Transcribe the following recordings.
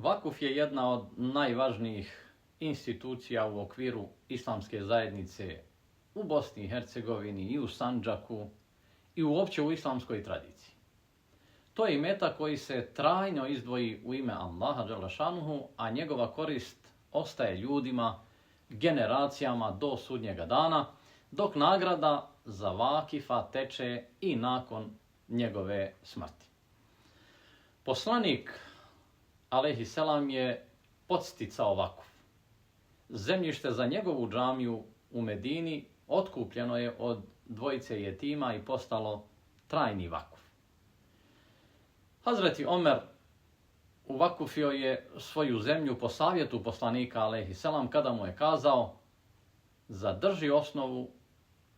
Vakuf je jedna od najvažnijih institucija u okviru islamske zajednice u Bosni i Hercegovini i u Sandžaku i uopće u islamskoj tradiciji. To je imetak koji se trajno izdvoji u ime Allaha dželešanuhu, a njegova korist ostaje ljudima, generacijama do sudnjega dana, dok nagrada za vakifa teče i nakon njegove smrti. Poslanik alejhi selam je podsticao vakuf. Zemljište za njegovu džamiju u Medini otkupljeno je od dvojice jetima i postalo trajni vakuf. Hazreti Omer uvakufio je svoju zemlju po savjetu poslanika alejhi selam kada mu je kazao: zadrži osnovu,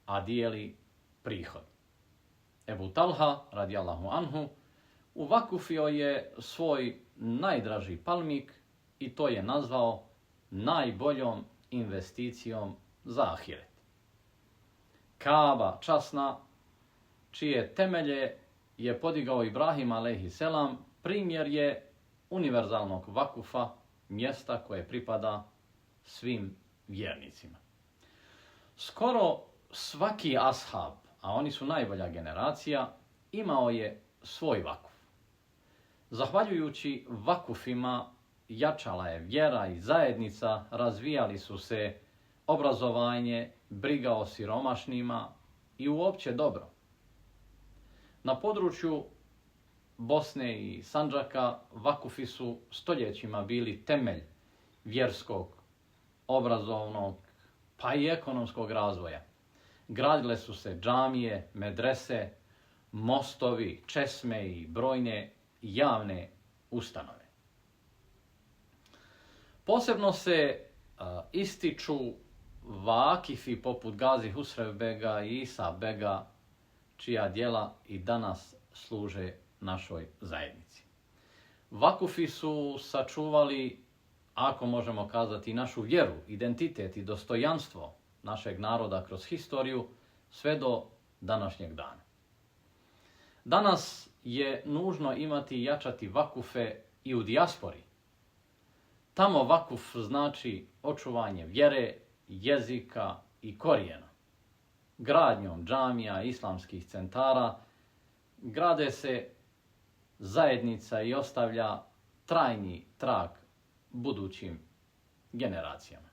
a dijeli prihod. Ebu Talha radijallahu anhu uvakufio je svoj najdraži palmik i to je nazvao najboljom investicijom za ahiret. Kaaba časna, čije temelje je podigao Ibrahim alejhi selam, primjer je univerzalnog vakufa, mjesta koje pripada svim vjernicima. Skoro svaki ashab, a oni su najbolja generacija, imao je svoj vakuf. Zahvaljujući vakufima jačala je vjera i zajednica, razvijali su se obrazovanje, briga o siromašnima i uopće dobro. Na području Bosne i Sandžaka vakufi su stoljećima bili temelj vjerskog, obrazovnog, pa i ekonomskog razvoja. Gradile su se džamije, medrese, mostovi, česme i brojne javne ustanove. Posebno se ističu vakifi poput Gazi Husrev bega i Isa bega, čija djela i danas služe našoj zajednici. Vakufi su sačuvali, ako možemo kazati, našu vjeru, identitet i dostojanstvo našeg naroda kroz historiju sve do današnjeg dana. Danas je nužno imati i jačati vakufe i u dijaspori. Tamo vakuf znači očuvanje vjere, jezika i korijena. Gradnjom džamija, islamskih centara, grade se zajednica i ostavlja trajni trag budućim generacijama.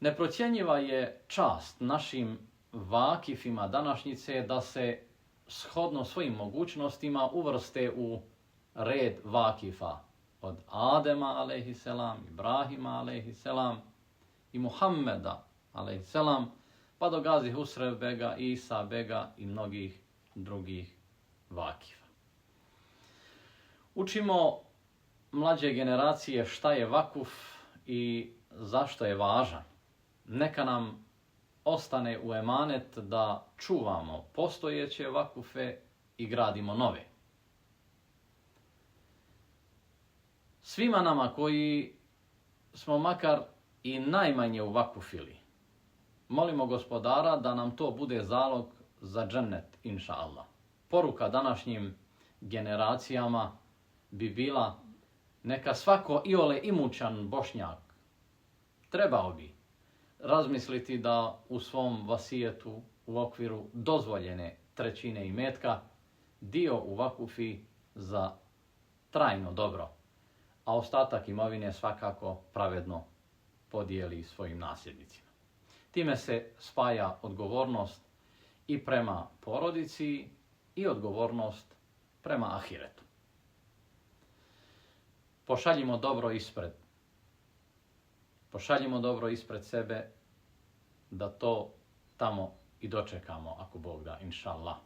Neprocjenjiva je čast našim vakifima današnjice da se shodno svojim mogućnostima uvrste u red vakifa od Adema alejhi selam, Ibrahima alejhi selam i Muhammeda alejhi selam, pa do Gazi Husrev bega, Isa bega i mnogih drugih vakifa. Učimo mlađe generacije šta je vakuf i zašto je važan. Neka nam ostane u emanet da čuvamo postojeće vakufe i gradimo nove. Svima nama koji smo makar i najmanje uvakufili, molimo Gospodara da nam to bude zalog za džennet, inša Allah. Poruka današnjim generacijama bi bila: neka svako iole imućan Bošnjak trebao bi razmisliti da u svom vasijetu u okviru dozvoljene trećine imetka dio uvakufi za trajno dobro, a ostatak imovine svakako pravedno podijeli svojim nasljednicima. Time se spaja odgovornost i prema porodici i odgovornost prema ahiretu. Pošaljimo dobro ispred sebe da to tamo i dočekamo, ako Bog da, inša Allah.